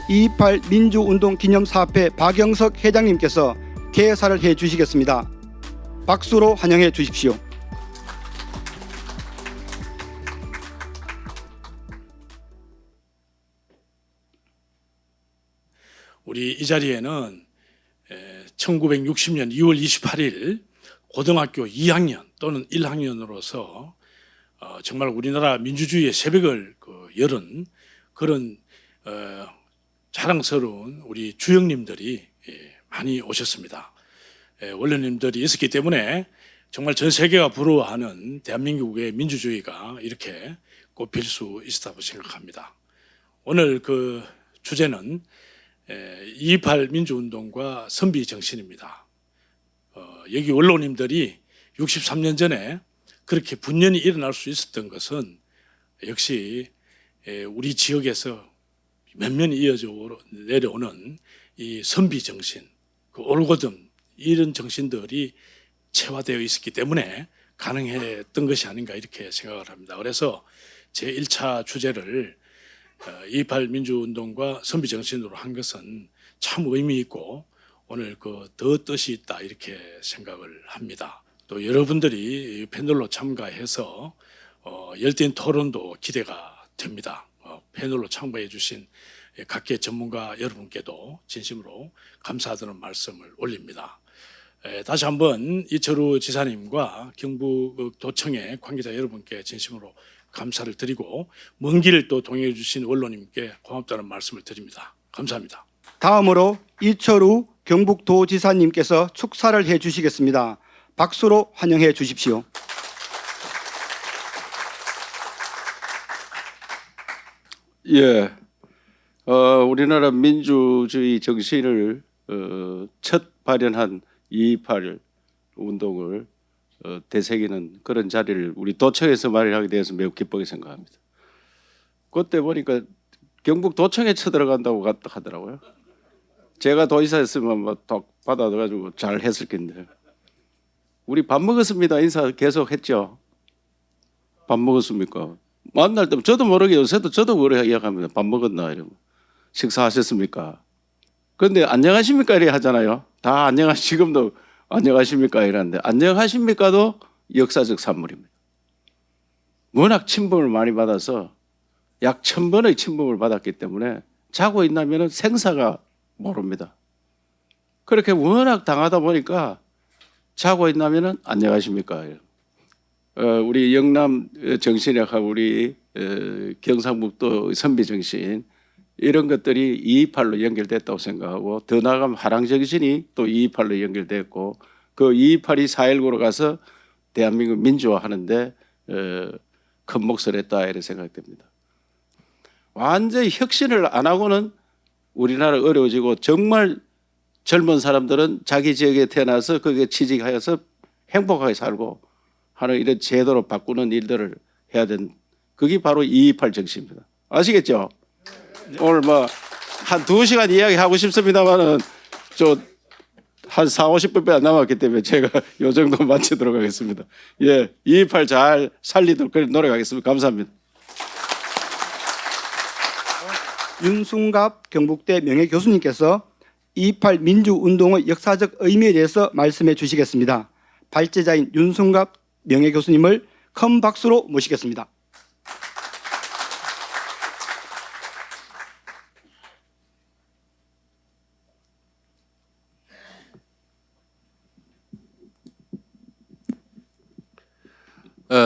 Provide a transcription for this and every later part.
이28 민주운동 기념사업회 박영석 회장님께서 개사를 해 주시겠습니다. 박수로 환영해 주십시오. 우리 이 자리에는 1960년 2월 28일 고등학교 2학년 또는 1학년으로서 정말 우리나라 민주주의의 새벽을 열은 그런 자랑스러운 우리 주영님들이 많이 오셨습니다. 원로님들이 있었기 때문에 정말 전 세계가 부러워하는 대한민국의 민주주의가 이렇게 꽃필 수 있었다고 생각합니다. 오늘 그 주제는 2.28 민주운동과 선비 정신입니다. 여기 원로님들이 63년 전에 그렇게 분연히 일어날 수 있었던 것은 역시 우리 지역에서 몇몇 이어져 내려오는 이 선비 정신, 그 올고듬 이런 정신들이 체화되어 있었기 때문에 가능했던 것이 아닌가 이렇게 생각을 합니다. 그래서 제 1차 주제를 2.28 민주운동과 선비 정신으로 한 것은 참 의미 있고 오늘 더 뜻이 있다 이렇게 생각을 합니다. 또 여러분들이 패널로 참가해서 열띤 토론도 기대가 됩니다. 패널로 참가해 주신 각계 전문가 여러분께도 진심으로 감사드리는 말씀을 올립니다. 다시 한번 이철우 지사님과 경북도청의 관계자 여러분께 진심으로 감사를 드리고 먼 길 또 동행해 주신 원로님께 고맙다는 말씀을 드립니다. 감사합니다. 다음으로 이철우 경북도지사님께서 축사를 해 주시겠습니다. 박수로 환영해 주십시오. 예, 우리나라 민주주의 정신을 첫 발현한 2.28 운동을 되새기는 그런 자리를 우리 도청에서 마련하게 되어서 매우 기쁘게 생각합니다. 그때 보니까 경북 도청에 쳐들어간다고 하더라고요. 제가 도지사였으면 막 받아가지고 잘 했을 텐데. 우리 밥 먹었습니다. 인사 계속 했죠. 밥 먹었습니까? 만날 때 저도 모르게 요새도 저도 그래 이야기합니다. 밥 먹었나 이러면 식사하셨습니까? 그런데 안녕하십니까 이래 하잖아요. 다 지금도 안녕하십니까 이러는데 안녕하십니까도 역사적 산물입니다. 워낙 침범을 많이 받아서 약 1000번의 침범을 받았기 때문에 자고 있나면 생사가 모릅니다. 그렇게 워낙 당하다 보니까 자고 있나면 안녕하십니까. 우리 영남 정신학하고 우리 경상북도 선비 정신 이런 것들이 2.28로 연결됐다고 생각하고 더 나아가면 하랑 정신이 또 2.28로 연결됐고 그 2.28이 4.19로 가서 대한민국 민주화하는데 큰 몫을 했다 이렇게 생각됩니다. 완전히 혁신을 안 하고는 우리나라 어려워지고 정말 젊은 사람들은 자기 지역에 태어나서 거기에 취직하여서 행복하게 살고 하는 이런 제도로 바꾸는 일들을 해야 되는 그게 바로 2.28 정신입니다. 아시겠죠? 네. 오늘 뭐 한 2시간 이야기하고 싶습니다만은 한 40-50분밖에 안 남았기 때문에 제가 요 정도 마치도록 하겠습니다. 예, 2.28 잘 살리도록 노력하겠습니다. 감사합니다. 윤순갑 경북대 명예교수님께서 2.28 민주운동의 역사적 의미에 대해서 말씀해 주시겠습니다. 발제자인 윤순갑 명예교수님을 큰 박수로 모시겠습니다.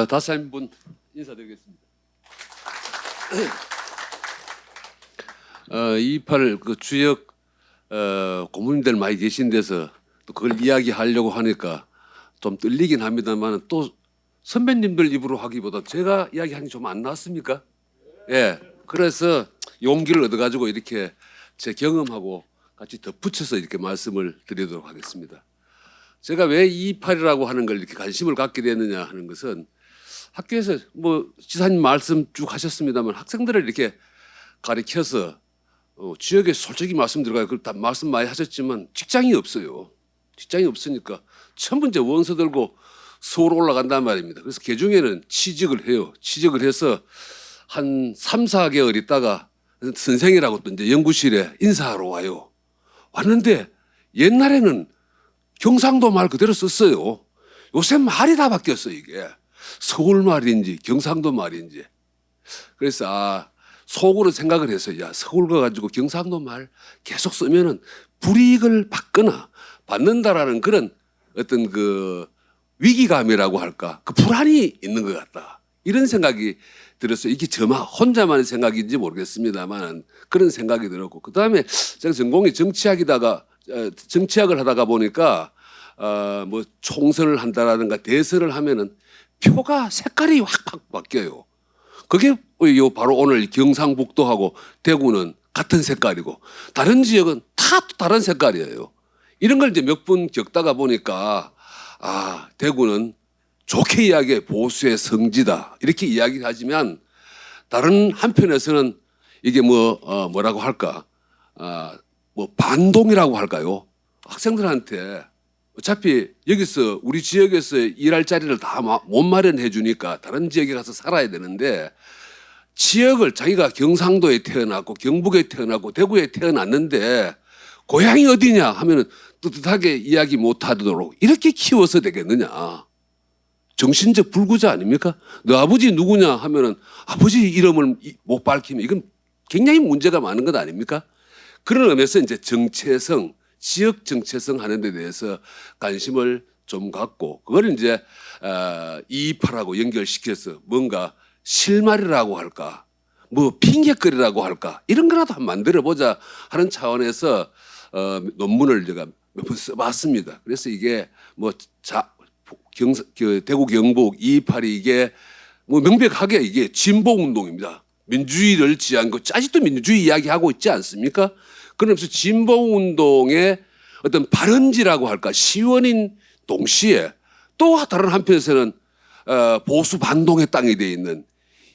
다시 한 분 인사드리겠습니다. 2.28 그 주역 고문님들 많이 계신 데서 또 그걸 이야기하려고 하니까 좀 떨리긴 합니다만 또 선배님들 입으로 하기보다 제가 이야기하는 게 좀 안 나왔습니까? 예. 그래서 용기를 얻어가지고 이렇게 제 경험하고 같이 덧붙여서 이렇게 말씀을 드리도록 하겠습니다. 제가 왜 228이라고 하는 걸 이렇게 관심을 갖게 됐느냐 하는 것은 학교에서 뭐 지사님 말씀 쭉 하셨습니다만 학생들을 이렇게 가리켜서 지역에 솔직히 말씀드려요. 다 말씀 많이 하셨지만 직장이 없어요. 직장이 없으니까 첫 번째 원서 들고 서울 올라간단 말입니다. 그래서 개중에는 취직을 해요. 취직을 해서 한 3, 4개월 있다가 선생이라고 또 이제 연구실에 인사하러 와요. 왔는데 옛날에는 경상도 말 그대로 썼어요. 요새 말이 다 바뀌었어요, 이게. 서울 말인지 경상도 말인지. 그래서 속으로 생각을 해서 야, 서울 가가지고 경상도 말 계속 쓰면은 불이익을 받는다라는 그런 어떤 그 위기감이라고 할까, 그 불안이 있는 것 같다. 이런 생각이 들었어요. 이게 저만 혼자만의 생각인지 모르겠습니다만 그런 생각이 들었고, 그 다음에 제가 전공이 정치학을 하다가 보니까 뭐 총선을 한다라든가 대선을 하면은 표가 색깔이 확 바뀌어요. 그게 바로 오늘 경상북도하고 대구는 같은 색깔이고 다른 지역은 다 다른 색깔이에요. 이런 걸 이제 몇 분 겪다가 보니까 대구는 좋게 이야기해 보수의 성지다 이렇게 이야기를 하지만 다른 한편에서는 이게 뭐라고 할까 뭐 반동이라고 할까요? 학생들한테 어차피 여기서 우리 지역에서 일할 자리를 다 못 마련해 주니까 다른 지역에 가서 살아야 되는데 지역을 자기가 경상도에 태어났고 경북에 태어났고 대구에 태어났는데 고향이 어디냐 하면은 뜨뜻하게 이야기 못 하도록 이렇게 키워서 되겠느냐. 정신적 불구자 아닙니까? 너 아버지 누구냐 하면은 아버지 이름을 못 밝히면 이건 굉장히 문제가 많은 것 아닙니까? 그런 의미에서 이제 정체성, 지역 정체성 하는 데 대해서 관심을 좀 갖고 그걸 이제 228하고 연결시켜서 뭔가 실마리라고 할까, 뭐 핑계거리라고 할까 이런 거라도 한번 만들어보자 하는 차원에서 논문을 제가 몇 번 써봤습니다. 그래서 이게 대구 경북 228이 이게 뭐 명백하게 이게 진보 운동입니다. 민주주의를 지향하고 아직도 민주주의 이야기하고 있지 않습니까? 그러면서 진보 운동의 어떤 발원지라고 할까 시원인 동시에 또 다른 한편에서는 보수 반동의 땅이 되어 있는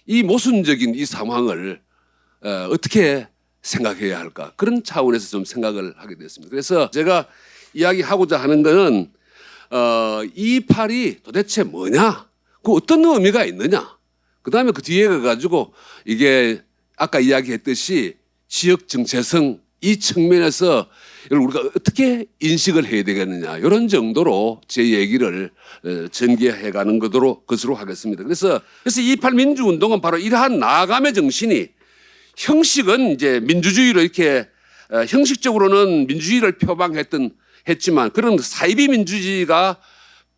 이 모순적인 이 상황을 어떻게 생각해야 할까 그런 차원에서 좀 생각을 하게 됐습니다. 그래서 제가 이야기하고자 하는 거는 228이 도대체 뭐냐, 그 어떤 의미가 있느냐, 그 다음에 그 뒤에 가가지고 이게 아까 이야기했듯이 지역 정체성 이 측면에서 이걸 우리가 어떻게 인식을 해야 되겠느냐 이런 정도로 제 얘기를 전개해가는 것으로 하겠습니다. 그래서 228 민주운동은 바로 이러한 나아감의 정신이 형식은 이제 민주주의로 이렇게 형식적으로는 민주주의를 표방했지만 그런 사이비 민주주의가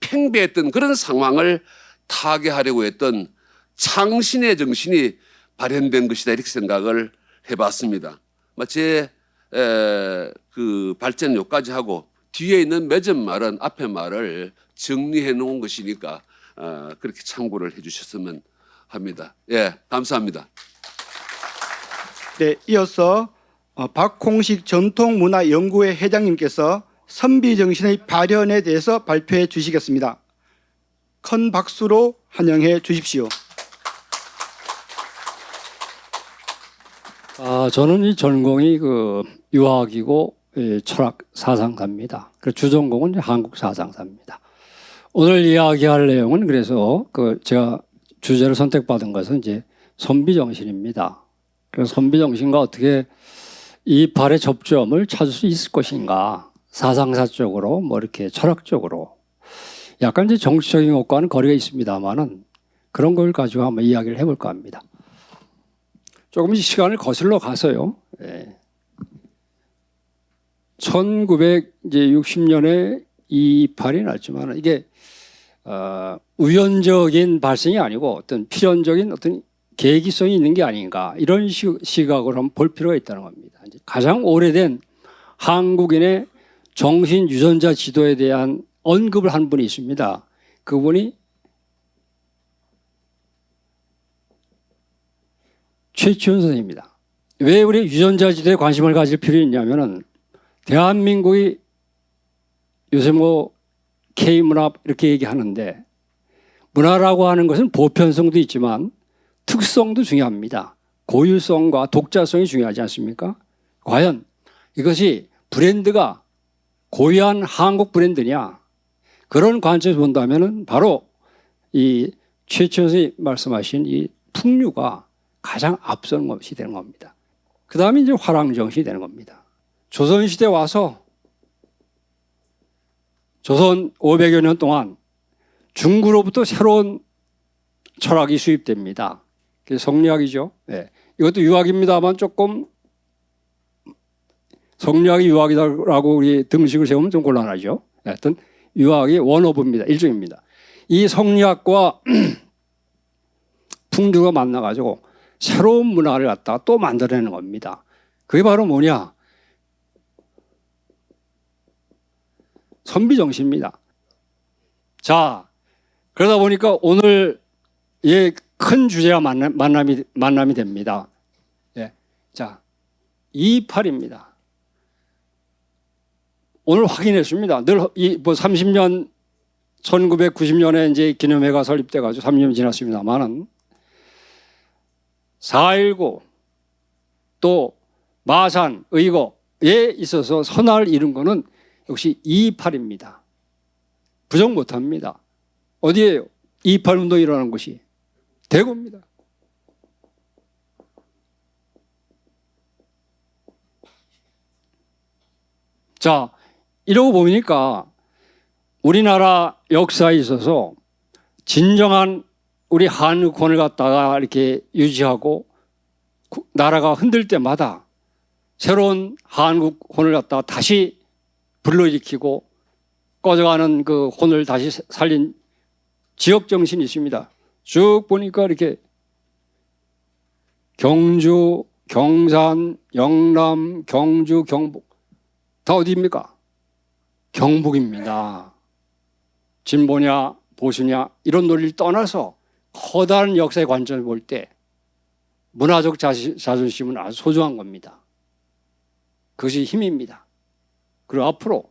팽배했던 그런 상황을 타개하려고 했던 창신의 정신이 발현된 것이다 이렇게 생각을 해봤습니다. 그 발제는 여기까지 하고 뒤에 있는 맺은 말은 앞에 말을 정리해 놓은 것이니까 그렇게 참고를 해주셨으면 합니다. 예, 감사합니다. 네, 이어서 박홍식 전통문화연구회 회장님께서 선비정신의 발현에 대해서 발표해 주시겠습니다. 큰 박수로 환영해 주십시오. 저는 이 전공이 유학이고 철학 사상사입니다. 그 주전공은 한국 사상사입니다. 오늘 이야기할 내용은 그래서 제가 주제를 선택받은 것은 이제 선비정신입니다. 그래서 선비정신과 어떻게 이 발의 접점을 찾을 수 있을 것인가, 사상사적으로 뭐 이렇게 철학적으로 약간 이제 정치적인 것과는 거리가 있습니다만은 그런 걸 가지고 한번 이야기를 해볼까 합니다. 조금씩 시간을 거슬러 가서요. 1960년에 228이 났지만 이게 우연적인 발생이 아니고 어떤 필연적인 어떤 계기성이 있는 게 아닌가 이런 시각으로 한번 볼 필요가 있다는 겁니다. 이제 가장 오래된 한국인의 정신 유전자 지도에 대한 언급을 한 분이 있습니다. 그분이 최치훈 선생입니다. 왜 우리 유전자지대에 관심을 가질 필요가 있냐면은 대한민국이 요새 뭐 K문화 이렇게 얘기하는데 문화라고 하는 것은 보편성도 있지만 특성도 중요합니다. 고유성과 독자성이 중요하지 않습니까? 과연 이것이 브랜드가 고유한 한국 브랜드냐 그런 관점에서 본다면은 바로 이 최천 선생님이 말씀하신 이 풍류가 가장 앞선 것이 되는 겁니다. 그 다음에 이제 화랑정신이 되는 겁니다. 조선시대 와서 조선 500여 년 동안 중국으로부터 새로운 철학이 수입됩니다. 그게 성리학이죠. 네. 이것도 유학입니다만 조금 성리학이 유학이라고 우리 등식을 세우면 좀 곤란하죠. 하여튼 유학이 원오브입니다. 일종입니다. 이 성리학과 풍류가 만나가지고 새로운 문화를 갖다가 또 만들어내는 겁니다. 그게 바로 뭐냐? 선비정신입니다. 자, 그러다 보니까 오늘 큰 주제가 만남이 됩니다. 예. 자, 2.28입니다. 오늘 확인했습니다. 늘 뭐 30년 1990년에 이제 기념회가 설립돼 가지고 3년 지났습니다만은 4.19 또 마산 의거에 있어서 선화를 이룬 거는 역시 2.28입니다. 부정 못합니다. 어디에요? 2.28 운동이 일어난 곳이 대구입니다. 자, 이러고 보니까 우리나라 역사에 있어서 진정한 우리 한국권을 갖다가 이렇게 유지하고 나라가 흔들 때마다 새로운 한국혼을 갖다가 다시 불러일으키고 꺼져가는 그 혼을 다시 살린 지역 정신이 있습니다. 쭉 보니까 이렇게 경주, 경산, 영남, 경주, 경북 다 어디입니까? 경북입니다. 진보냐 보수냐 이런 논리를 떠나서 커다란 역사의 관점을 볼 때 문화적 자존심은 아주 소중한 겁니다. 그것이 힘입니다. 그리고 앞으로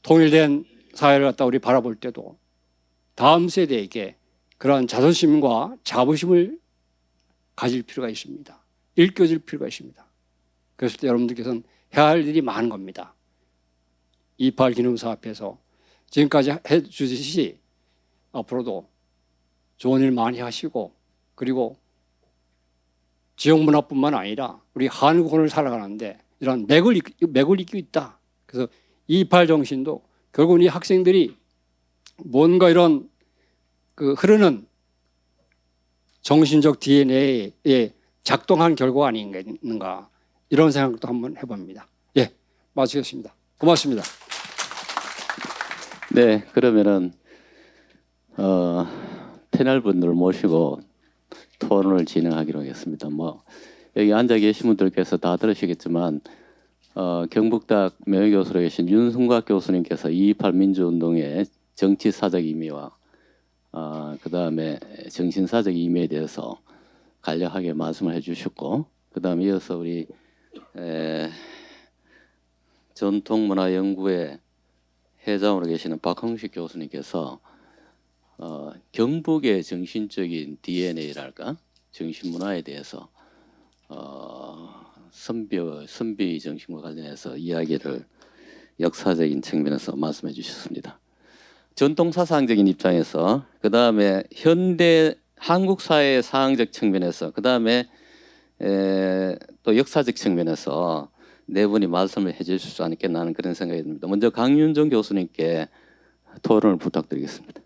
통일된 사회를 갖다 우리 바라볼 때도 다음 세대에게 그러한 자존심과 자부심을 가질 필요가 있습니다. 일깨워줄 필요가 있습니다. 그래서 여러분들께서는 해야 할 일이 많은 겁니다. 2.28 기념사 앞에서 지금까지 해주듯이 앞으로도 좋은 일 많이 하시고 그리고 지역 문화뿐만 아니라 우리 한국혼을 살아가는데 이런 맥을 잇고 있다. 그래서 2.28 정신도 결국은 이 학생들이 뭔가 이런 그 흐르는 정신적 DNA에 작동한 결과가 아닌가 이런 생각도 한번 해봅니다. 예, 마치겠습니다. 고맙습니다. 네, 그러면은 패널 분들을 모시고 토론을 진행하기로 하겠습니다. 뭐 여기 앉아 계신 분들께서 다 들으시겠지만 경북대학 명예교수로 계신 윤승각 교수님께서 2.28 민주운동의 정치사적 의미와 그 다음에 정신사적 의미에 대해서 간략하게 말씀을 해주셨고 그 다음에 이어서 우리 전통문화연구회 회장으로 계시는 박흥식 교수님께서 경북의 정신적인 DNA랄까 정신문화에 대해서 선비 정신과 관련해서 이야기를 역사적인 측면에서 말씀해 주셨습니다. 전통사상적인 입장에서 그 다음에 현대 한국 사회의 상황적 측면에서 그 다음에 또 역사적 측면에서 네 분이 말씀을 해주실 수 않겠나 하는 그런 생각이 듭니다. 먼저 강윤정 교수님께 토론을 부탁드리겠습니다.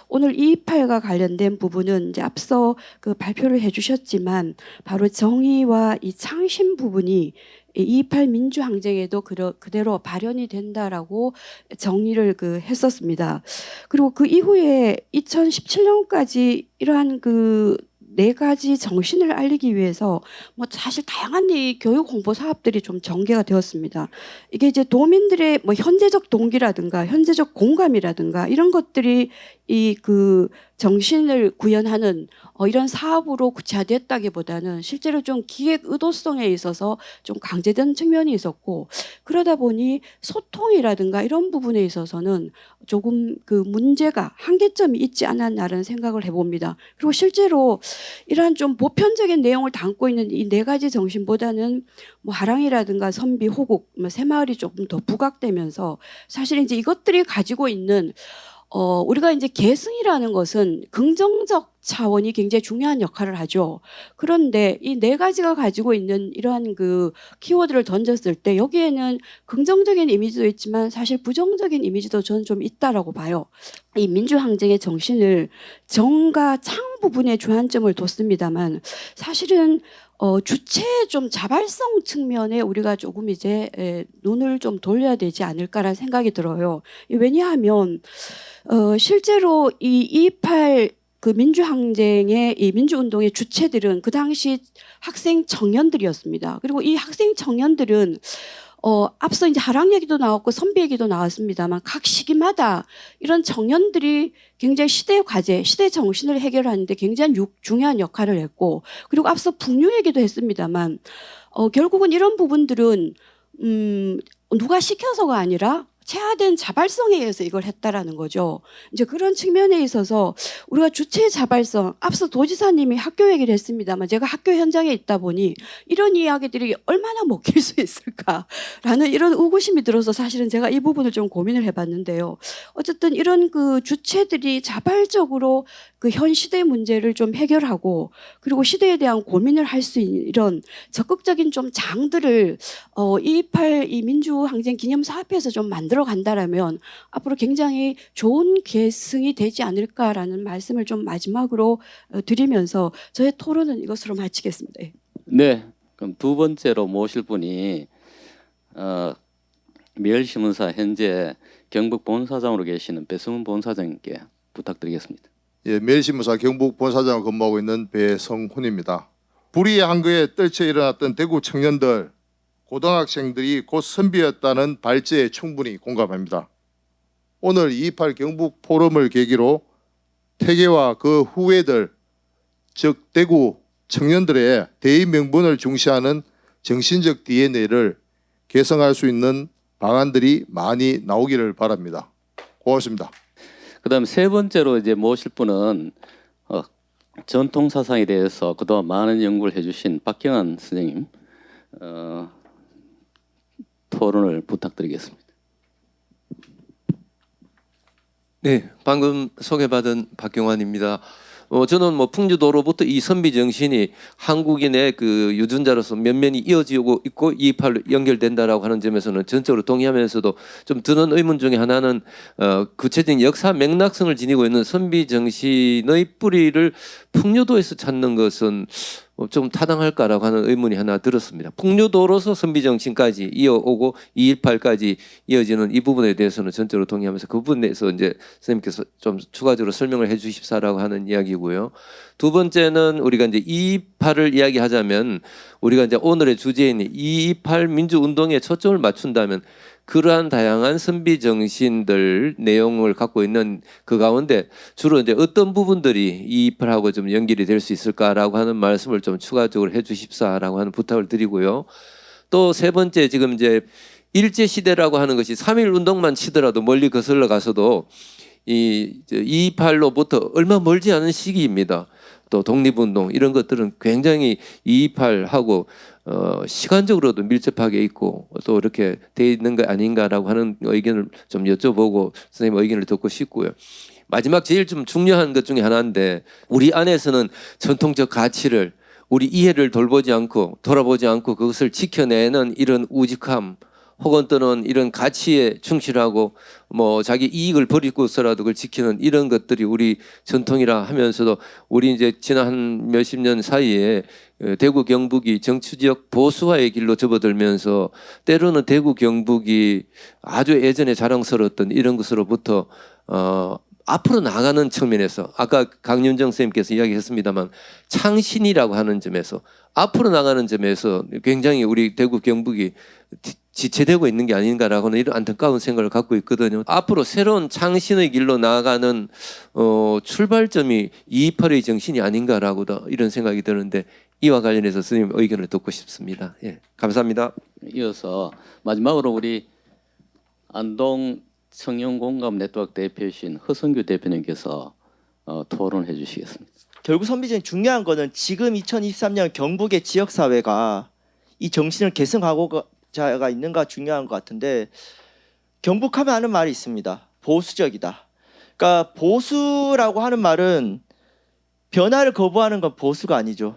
오늘 2.28과 관련된 부분은 이제 앞서 그 발표를 해주셨지만 바로 정의와 이 창신 부분이 2.28 민주항쟁에도 그대로 발현이 된다라고 정의를 했었습니다. 그리고 그 이후에 2017년까지 이러한 그 네 가지 정신을 알리기 위해서 뭐 사실 다양한 이 교육 홍보 사업들이 좀 전개가 되었습니다. 이게 이제 도민들의 뭐 현재적 동기라든가 현재적 공감이라든가 이런 것들이 이 그 정신을 구현하는 이런 사업으로 구체화됐다기보다는 실제로 좀 기획 의도성에 있어서 좀 강제된 측면이 있었고, 그러다 보니 소통이라든가 이런 부분에 있어서는 조금 그 문제가 한계점이 있지 않았나라는 생각을 해봅니다. 그리고 실제로 이러한 좀 보편적인 내용을 담고 있는 이 네 가지 정신보다는 뭐 하랑이라든가 선비, 호국, 새마을이 조금 더 부각되면서 사실 이제 이것들이 가지고 있는 우리가 이제 계승이라는 것은 긍정적 차원이 굉장히 중요한 역할을 하죠. 그런데 이 네 가지가 가지고 있는 이러한 그 키워드를 던졌을 때 여기에는 긍정적인 이미지도 있지만 사실 부정적인 이미지도 저는 좀 있다라고 봐요. 이 민주항쟁의 정신을 정과 창 부분에 주안점을 뒀습니다만 사실은 주체의 좀 자발성 측면에 우리가 조금 이제 눈을 좀 돌려야 되지 않을까라는 생각이 들어요. 왜냐하면 실제로 이 2.28 그 민주항쟁의 이 민주운동의 주체들은 그 당시 학생 청년들이었습니다. 그리고 이 학생 청년들은 앞서 이제 하랑 얘기도 나왔고 선비 얘기도 나왔습니다만 각 시기마다 이런 청년들이 굉장히 시대의 과제, 시대 정신을 해결하는데 굉장히 중요한 역할을 했고, 그리고 앞서 북류 얘기도 했습니다만 결국은 이런 부분들은 누가 시켜서가 아니라 체화된 자발성에 의해서 이걸 했다라는 거죠. 이제 그런 측면에 있어서 우리가 주체의 자발성, 앞서 도지사님이 학교 얘기를 했습니다만 제가 학교 현장에 있다 보니 이런 이야기들이 얼마나 먹힐 수 있을까라는 이런 의구심이 들어서 사실은 제가 이 부분을 좀 고민을 해봤는데요. 어쨌든 이런 그 주체들이 자발적으로 그 현 시대 문제를 좀 해결하고 그리고 시대에 대한 고민을 할 수 있는 이런 적극적인 좀 장들을 2.28 이 민주항쟁 기념사업회에서 좀 만들어 간다라면 앞으로 굉장히 좋은 계승이 되지 않을까라는 말씀을 좀 마지막으로 드리면서 저의 토론은 이것으로 마치겠습니다. 네, 그럼 두 번째로 모실 분이 매일신문사 현재 경북 본사장으로 계시는 배성훈 본사장님께 부탁드리겠습니다. 예, 매일신문사 경북 본사장을 근무하고 있는 배성훈입니다. 불의의 한거에 떨쳐 일어났던 대구 청년들, 고등학생들이 곧 선비였다는 발제에 충분히 공감합니다. 오늘 2.28 경북 포럼을 계기로 태계와 그 후예들, 즉 대구 청년들의 대의 명분을 중시하는 정신적 DNA를 개성할 수 있는 방안들이 많이 나오기를 바랍니다. 고맙습니다. 그다음 세 번째로 이제 모실 분은 전통 사상에 대해서 그동안 많은 연구를 해주신 박경환 선생님 토론을 부탁드리겠습니다. 네, 방금 소개받은 박경환입니다. 저는 뭐 풍주도로부터 이 선비 정신이 한국인의 그 유전자로서 면면이 이어지고 있고 2.28로 연결된다라고 하는 점에서는 전적으로 동의하면서도 좀 드는 의문 중에 하나는 구체적인 역사 맥락성을 지니고 있는 선비 정신의 뿌리를 풍류도에서 찾는 것은 좀 타당할까라고 하는 의문이 하나 들었습니다. 풍류도로서 선비 정신까지 이어오고 2.18까지 이어지는 이 부분에 대해서는 전적으로 동의하면서 그 부분에 대해서 이제 선생님께서 좀 추가적으로 설명을 해주십사라고 하는 이야기고요. 두 번째는 우리가 이제 2.28을 이야기하자면 우리가 이제 오늘의 주제인 2.28 민주운동에 초점을 맞춘다면 그러한 다양한 선비 정신들 내용을 갖고 있는 그 가운데 주로 이제 어떤 부분들이 2.28하고 좀 연결이 될 수 있을까라고 하는 말씀을 좀 추가적으로 해주십사라고 하는 부탁을 드리고요. 또 세 번째 지금 이제 일제 시대라고 하는 것이 3.1 운동만 치더라도 멀리 거슬러 가서도 이 2.28로부터 얼마 멀지 않은 시기입니다. 또 독립운동 이런 것들은 굉장히 2.28하고 시간적으로도 밀접하게 있고 또 이렇게 돼 있는 거 아닌가라고 하는 의견을 좀 여쭤보고 선생님 의견을 듣고 싶고요. 마지막 제일 좀 중요한 것 중에 하나인데 우리 안에서는 전통적 가치를 우리 이해를 돌보지 않고 돌아보지 않고 그것을 지켜내는 이런 우직함 혹은 또는 이런 가치에 충실하고 뭐 자기 이익을 버리고서라도 그걸 지키는 이런 것들이 우리 전통이라 하면서도 우리 이제 지난 한 몇십 년 사이에 대구 경북이 정치적 보수화의 길로 접어들면서 때로는 대구 경북이 아주 예전에 자랑스러웠던 이런 것으로부터 앞으로 나가는 측면에서 아까 강윤정 선생님께서 이야기했습니다만 창신이라고 하는 점에서 앞으로 나가는 점에서 굉장히 우리 대구 경북이 지체되고 있는 게 아닌가라고는 이런 안타까운 생각을 갖고 있거든요. 앞으로 새로운 창신의 길로 나아가는 출발점이 228의 정신이 아닌가라고도 이런 생각이 드는데 이와 관련해서 선생님 의견을 듣고 싶습니다. 예, 감사합니다. 이어서 마지막으로 우리 안동 청년공감 네트워크 대표이신 허성규 대표님께서 토론해 주시겠습니다. 결국 선비전이 중요한 거는 지금 2023년 경북의 지역사회가 이 정신을 계승하고자 있는가 중요한 것 같은데 경북하면 하는 말이 있습니다. 보수적이다. 그러니까 보수라고 하는 말은 변화를 거부하는 건 보수가 아니죠.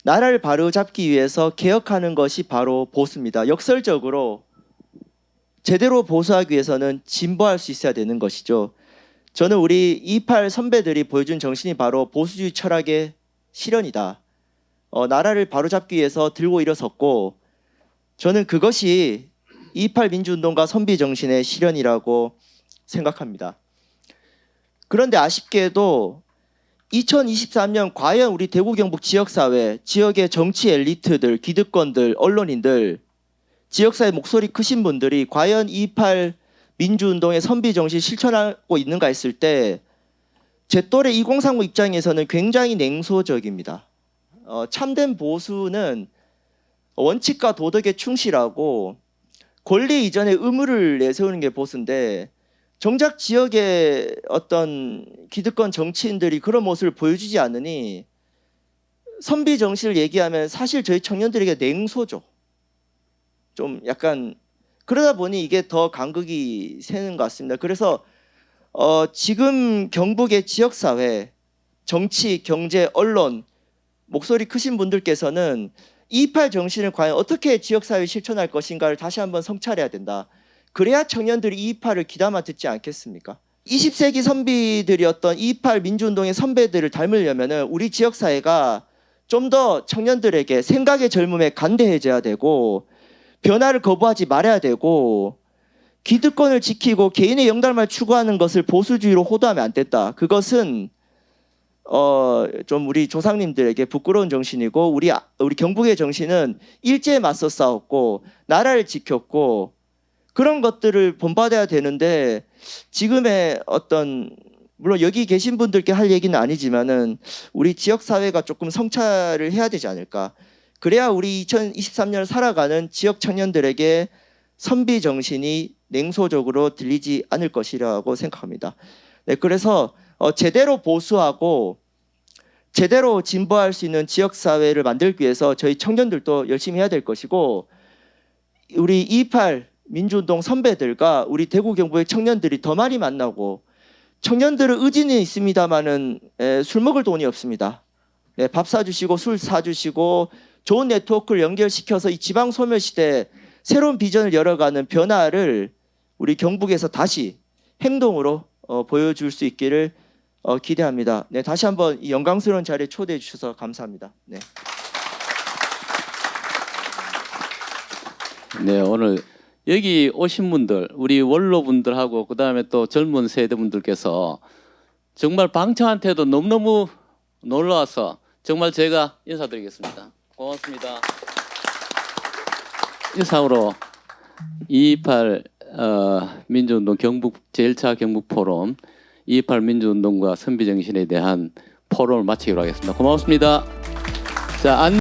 나라를 바로잡기 위해서 개혁하는 것이 바로 보수입니다. 역설적으로 제대로 보수하기 위해서는 진보할 수 있어야 되는 것이죠. 저는 우리 28 선배들이 보여준 정신이 바로 보수주의 철학의 실현이다. 나라를 바로잡기 위해서 들고 일어섰고 저는 그것이 28 민주운동과 선비 정신의 실현이라고 생각합니다. 그런데 아쉽게도 2023년 과연 우리 대구 경북 지역사회, 지역의 정치 엘리트들, 기득권들, 언론인들, 지역사회 목소리 크신 분들이 과연 28 민주운동의 선비 정신 실천하고 있는가 했을 때 제 또래 2030 입장에서는 굉장히 냉소적입니다. 참된 보수는 원칙과 도덕에 충실하고 권리 이전의 의무를 내세우는 게 보수인데 정작 지역의 어떤 기득권 정치인들이 그런 모습을 보여주지 않으니 선비 정신을 얘기하면 사실 저희 청년들에게 냉소죠. 좀 약간 그러다 보니 이게 더 간극이 새는 것 같습니다. 그래서 지금 경북의 지역사회, 정치, 경제, 언론 목소리 크신 분들께서는 28 정신을 과연 어떻게 지역사회에 실천할 것인가를 다시 한번 성찰해야 된다. 그래야 청년들이 28을 귀담아 듣지 않겠습니까? 20세기 선비들이었던 28 민주운동의 선배들을 닮으려면 우리 지역사회가 좀 더 청년들에게 생각의 젊음에 간대해져야 되고 변화를 거부하지 말아야 되고 기득권을 지키고 개인의 영달만 추구하는 것을 보수주의로 호도하면 안 된다. 그것은 좀 우리 조상님들에게 부끄러운 정신이고 우리 경북의 정신은 일제에 맞서 싸웠고 나라를 지켰고 그런 것들을 본받아야 되는데 지금의 어떤 물론 여기 계신 분들께 할 얘기는 아니지만은 우리 지역 사회가 조금 성찰을 해야 되지 않을까. 그래야 우리 2023년을 살아가는 지역 청년들에게 선비 정신이 냉소적으로 들리지 않을 것이라고 생각합니다. 네, 그래서 제대로 보수하고 제대로 진보할 수 있는 지역 사회를 만들기 위해서 저희 청년들도 열심히 해야 될 것이고 우리 28 민주운동 선배들과 우리 대구 경북의 청년들이 더 많이 만나고 청년들은 의지는 있습니다만은 술 먹을 돈이 없습니다. 네, 밥 사주시고 술 사주시고 좋은 네트워크를 연결시켜서 이 지방 소멸 시대에 새로운 비전을 열어가는 변화를 우리 경북에서 다시 행동으로 보여줄 수 있기를 기대합니다. 네, 다시 한번 이 영광스러운 자리에 초대해 주셔서 감사합니다. 네. 네, 오늘 여기 오신 분들, 우리 원로분들하고 그다음에 또 젊은 세대분들께서 정말 방청한테도 너무너무 놀라워서 정말 제가 인사드리겠습니다. 고맙습니다. 이상으로 228 민주운동 경북 제1차 경북 포럼 228 민주운동과 선비정신에 대한 포럼을 마치기로 하겠습니다. 고맙습니다. 자,